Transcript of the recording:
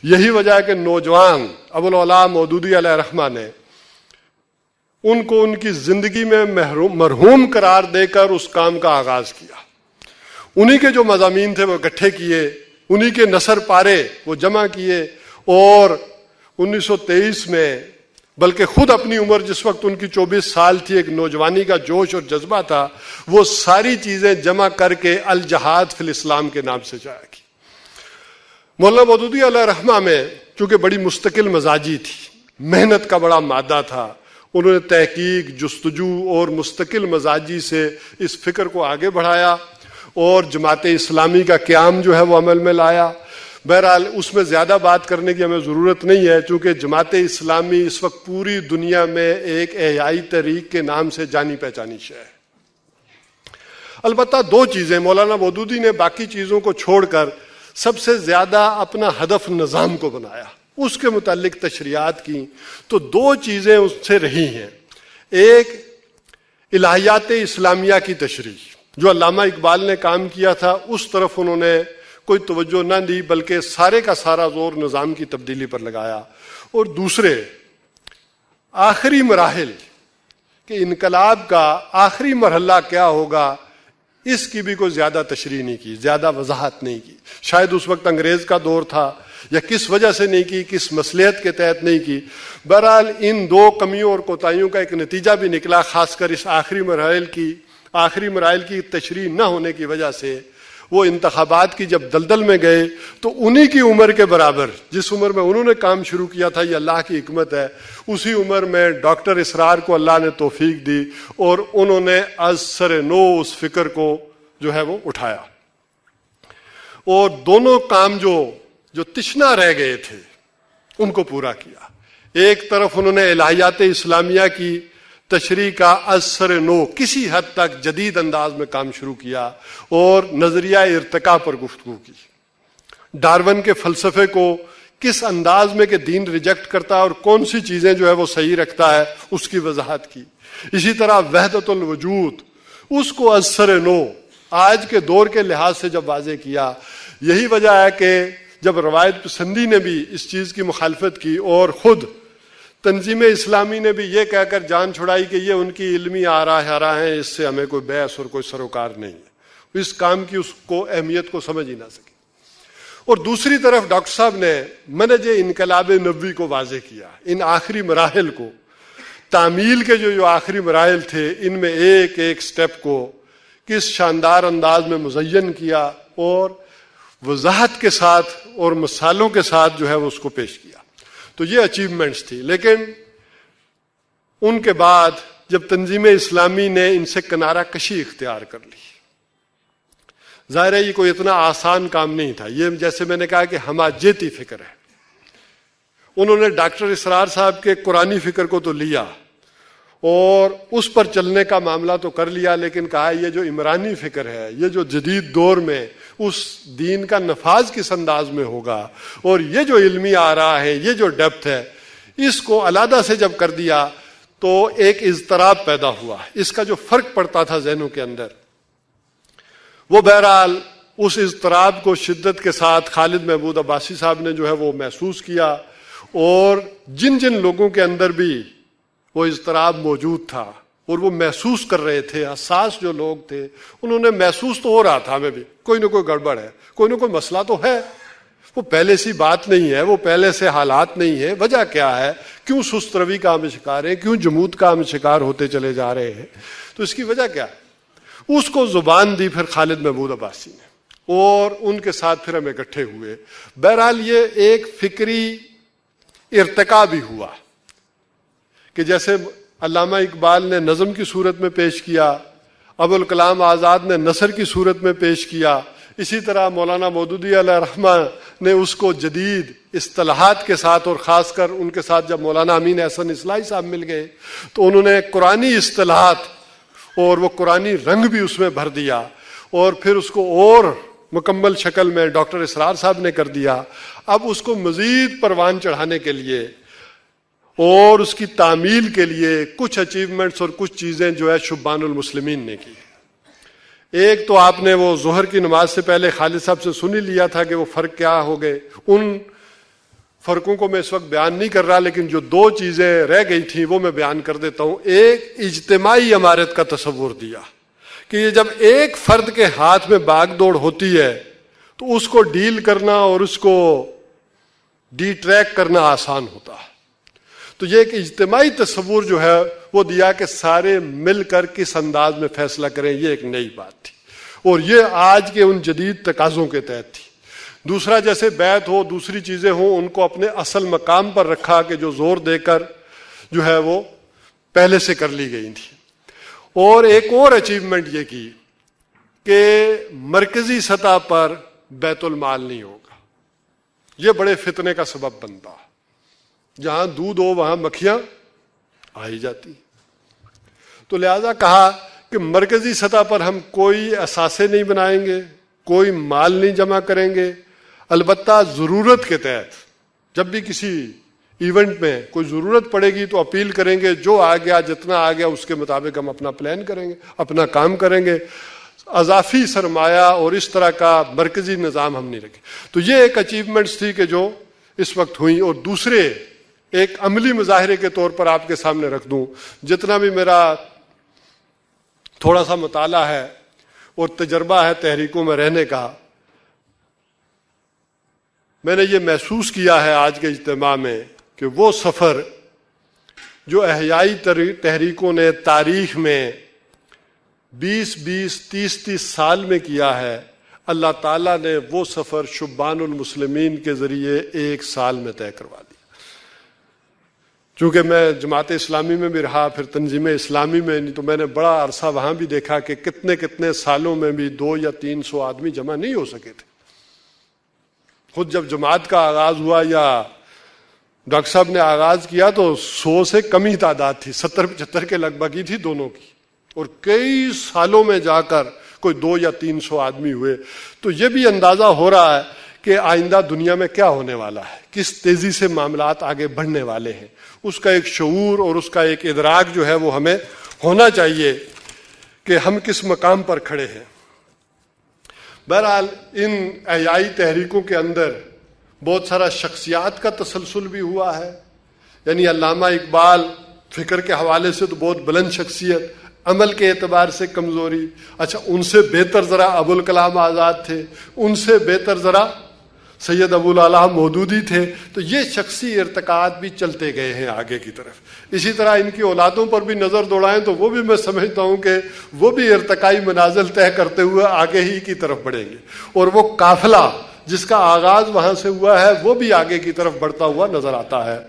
یہی وجہ ہے کہ نوجوان ابوالعلا مودودی علیہ الرحمہ نے ان کو ان کی زندگی میں مرحوم قرار دے کر اس کام کا آغاز کیا. انہی کے جو مضامین تھے وہ اکٹھے کیے، انہی کے نثر پارے وہ جمع کیے، اور 1923 میں بلکہ خود اپنی عمر جس وقت ان کی 24 سال تھی، ایک نوجوانی کا جوش اور جذبہ تھا، وہ ساری چیزیں جمع کر کے الجہاد فی الاسلام کے نام سے شائع کی. مولانا مودودی علیہ الرحمہ میں چونکہ بڑی مستقل مزاجی تھی، محنت کا بڑا مادہ تھا، انہوں نے تحقیق، جستجو اور مستقل مزاجی سے اس فکر کو آگے بڑھایا اور جماعت اسلامی کا قیام جو ہے وہ عمل میں لایا. بہرحال اس میں زیادہ بات کرنے کی ہمیں ضرورت نہیں ہے، چونکہ جماعت اسلامی اس وقت پوری دنیا میں ایک احیائی تحریک کے نام سے جانی پہچانی شے ہے. البتہ دو چیزیں مولانا مودودی نے باقی چیزوں کو چھوڑ کر سب سے زیادہ اپنا ہدف نظام کو بنایا، اس کے متعلق تشریحات کی. تو دو چیزیں اس سے رہی ہیں. ایک الہیات اسلامیہ کی تشریح، جو علامہ اقبال نے کام کیا تھا اس طرف انہوں نے کوئی توجہ نہ دی، بلکہ سارے کا سارا زور نظام کی تبدیلی پر لگایا. اور دوسرے آخری مراحل کہ انقلاب کا آخری مرحلہ کیا ہوگا، اس کی بھی کوئی زیادہ تشریح نہیں کی، زیادہ وضاحت نہیں کی. شاید اس وقت انگریز کا دور تھا یا کس وجہ سے نہیں کی، کس مصلحت کے تحت نہیں کی. بہرحال ان دو کمیوں اور کوتاہیوں کا ایک نتیجہ بھی نکلا، خاص کر اس آخری مراحل کی تشریح نہ ہونے کی وجہ سے. وہ انتخابات کی جب دلدل میں گئے تو انہی کی عمر کے برابر، جس عمر میں انہوں نے کام شروع کیا تھا، یہ اللہ کی حکمت ہے، اسی عمر میں ڈاکٹر اسرار کو اللہ نے توفیق دی اور انہوں نے از سر نو اس فکر کو جو ہے وہ اٹھایا. اور دونوں کام جو تشنا رہ گئے تھے ان کو پورا کیا. ایک طرف انہوں نے الہیات اسلامیہ کی تشریح کا از سر نو کسی حد تک جدید انداز میں کام شروع کیا اور نظریہ ارتقاء پر گفتگو کی. ڈارون کے فلسفے کو کس انداز میں کہ دین ریجیکٹ کرتا ہے اور کون سی چیزیں جو ہے وہ صحیح رکھتا ہے اس کی وضاحت کی. اسی طرح وحدت الوجود، اس کو از سر نو آج کے دور کے لحاظ سے جب واضح کیا. یہی وجہ ہے کہ جب روایت پسندی نے بھی اس چیز کی مخالفت کی اور خود تنظیم اسلامی نے بھی یہ کہہ کر جان چھڑائی کہ یہ ان کی علمی آراہ ہیں، اس سے ہمیں کوئی بحث اور کوئی سروکار نہیں ہے، اس کام کی اس کو اہمیت کو سمجھ ہی نہ سکی. اور دوسری طرف ڈاکٹر صاحب نے منہج انقلاب نبوی کو واضح کیا. ان آخری مراحل کو، تعمیل کے جو آخری مراحل تھے، ان میں ایک ایک سٹیپ کو کس شاندار انداز میں مزین کیا اور وضاحت کے ساتھ اور مثالوں کے ساتھ جو ہے وہ اس کو پیش کیا. تو یہ اچیومنٹس تھی. لیکن ان کے بعد جب تنظیم اسلامی نے ان سے کنارہ کشی اختیار کر لی، ظاہر ہے یہ کوئی اتنا آسان کام نہیں تھا. یہ جیسے میں نے کہا کہ ہماجیتی فکر ہے. انہوں نے ڈاکٹر اسرار صاحب کے قرآنی فکر کو تو لیا اور اس پر چلنے کا معاملہ تو کر لیا، لیکن کہا یہ جو عمرانی فکر ہے، یہ جو جدید دور میں اس دین کا نفاذ کس انداز میں ہوگا، اور یہ جو علمی آراء ہے، یہ جو ڈیپتھ ہے، اس کو علیحدہ سے جب کر دیا تو ایک اضطراب پیدا ہوا. اس کا جو فرق پڑتا تھا ذہنوں کے اندر، وہ بہرحال اس اضطراب کو شدت کے ساتھ خالد محمود عباسی صاحب نے جو ہے وہ محسوس کیا. اور جن لوگوں کے اندر بھی وہ اضطراب موجود تھا اور وہ محسوس کر رہے تھے، حساس جو لوگ تھے، انہوں نے محسوس تو ہو رہا تھا ہمیں بھی کوئی نہ کوئی گڑبڑ ہے، کوئی نہ کوئی مسئلہ تو ہے، وہ پہلے سی بات نہیں ہے، وہ پہلے سے حالات نہیں ہے. وجہ کیا ہے؟ کیوں سست روی کا ہم شکار ہیں؟ کیوں جمود کا ہم شکار ہوتے چلے جا رہے ہیں؟ تو اس کی وجہ کیا ہے؟ اس کو زبان دی پھر خالد محمود عباسی نے، اور ان کے ساتھ پھر ہم اکٹھے ہوئے. بہرحال یہ ایک فکری ارتقاء بھی ہوا کہ جیسے علامہ اقبال نے نظم کی صورت میں پیش کیا، ابوالکلام آزاد نے نثر کی صورت میں پیش کیا، اسی طرح مولانا مودودی علیہ الرحمہ نے اس کو جدید اصطلاحات کے ساتھ، اور خاص کر ان کے ساتھ جب مولانا امین احسن اصلاحی صاحب مل گئے تو انہوں نے قرآنی اصطلاحات اور وہ قرآنی رنگ بھی اس میں بھر دیا، اور پھر اس کو اور مکمل شکل میں ڈاکٹر اسرار صاحب نے کر دیا. اب اس کو مزید پروان چڑھانے کے لیے اور اس کی تعمیل کے لیے کچھ اچیومنٹس اور کچھ چیزیں جو ہے شبان المسلمین نے کی. ایک تو آپ نے وہ ظہر کی نماز سے پہلے خالد صاحب سے سن ہی لیا تھا کہ وہ فرق کیا ہو گئے. ان فرقوں کو میں اس وقت بیان نہیں کر رہا، لیکن جو دو چیزیں رہ گئی تھیں وہ میں بیان کر دیتا ہوں۔ ایک اجتماعی عمارت کا تصور دیا کہ یہ جب ایک فرد کے ہاتھ میں باغ دوڑ ہوتی ہے تو اس کو ڈیل کرنا اور اس کو ڈی ٹریک کرنا آسان ہوتا ہے۔ تو یہ ایک اجتماعی تصور جو ہے وہ دیا کہ سارے مل کر کس انداز میں فیصلہ کریں، یہ ایک نئی بات تھی اور یہ آج کے ان جدید تقاضوں کے تحت تھی۔ دوسرا، جیسے بیعت ہو، دوسری چیزیں ہوں، ان کو اپنے اصل مقام پر رکھا کہ جو زور دے کر جو ہے وہ پہلے سے کر لی گئی تھی۔ اور ایک اور اچیومنٹ یہ کی کہ مرکزی سطح پر بیت المال نہیں ہوگا۔ یہ بڑے فتنے کا سبب بنتا، جہاں دودھ ہو وہاں مکھیاں آ ہی جاتی۔ تو لہذا کہا کہ مرکزی سطح پر ہم کوئی اثاثے نہیں بنائیں گے، کوئی مال نہیں جمع کریں گے، البتہ ضرورت کے تحت جب بھی کسی ایونٹ میں کوئی ضرورت پڑے گی تو اپیل کریں گے، جو آ گیا جتنا آ گیا اس کے مطابق ہم اپنا پلان کریں گے، اپنا کام کریں گے، اضافی سرمایہ اور اس طرح کا مرکزی نظام ہم نہیں رکھیں۔ تو یہ ایک اچیومنٹس تھی کہ جو اس وقت ہوئی۔ اور دوسرے ایک عملی مظاہرے کے طور پر آپ کے سامنے رکھ دوں، جتنا بھی میرا تھوڑا سا مطالعہ ہے اور تجربہ ہے تحریکوں میں رہنے کا، میں نے یہ محسوس کیا ہے آج کے اجتماع میں کہ وہ سفر جو احیائی تحریکوں نے تاریخ میں 20-30 سال میں کیا ہے، اللہ تعالیٰ نے وہ سفر شبان المسلمین کے ذریعے 1 سال میں طے کروا دیا۔ چونکہ میں جماعت اسلامی میں بھی رہا، پھر تنظیم اسلامی میں، نہیں تو میں نے بڑا عرصہ وہاں بھی دیکھا کہ کتنے سالوں میں بھی 200 یا 300 آدمی جمع نہیں ہو سکے تھے۔ خود جب جماعت کا آغاز ہوا یا ڈاکٹر صاحب نے آغاز کیا تو 100 سے کم ہی تعداد تھی، 70-75 کے لگ بھگ ہی تھی دونوں کی، اور کئی سالوں میں جا کر کوئی 200 یا 300 آدمی ہوئے۔ تو یہ بھی اندازہ ہو رہا ہے کہ آئندہ دنیا میں کیا ہونے والا ہے، کس تیزی سے معاملات آگے بڑھنے والے ہیں، اس کا ایک شعور اور اس کا ایک ادراک جو ہے وہ ہمیں ہونا چاہیے کہ ہم کس مقام پر کھڑے ہیں۔ بہرحال ان احیائی تحریکوں کے اندر بہت سارا شخصیات کا تسلسل بھی ہوا ہے، یعنی علامہ اقبال فکر کے حوالے سے تو بہت بلند شخصیت، عمل کے اعتبار سے کمزوری، اچھا ان سے بہتر ذرا ابوالکلام آزاد تھے، ان سے بہتر ذرا سید ابو الاعلیٰ مودودی تھے۔ تو یہ شخصی ارتقاءات بھی چلتے گئے ہیں آگے کی طرف۔ اسی طرح ان کی اولادوں پر بھی نظر دوڑائیں تو وہ بھی میں سمجھتا ہوں کہ وہ بھی ارتقائی منازل طے کرتے ہوئے آگے ہی کی طرف بڑھیں گے، اور وہ قافلہ جس کا آغاز وہاں سے ہوا ہے وہ بھی آگے کی طرف بڑھتا ہوا نظر آتا ہے۔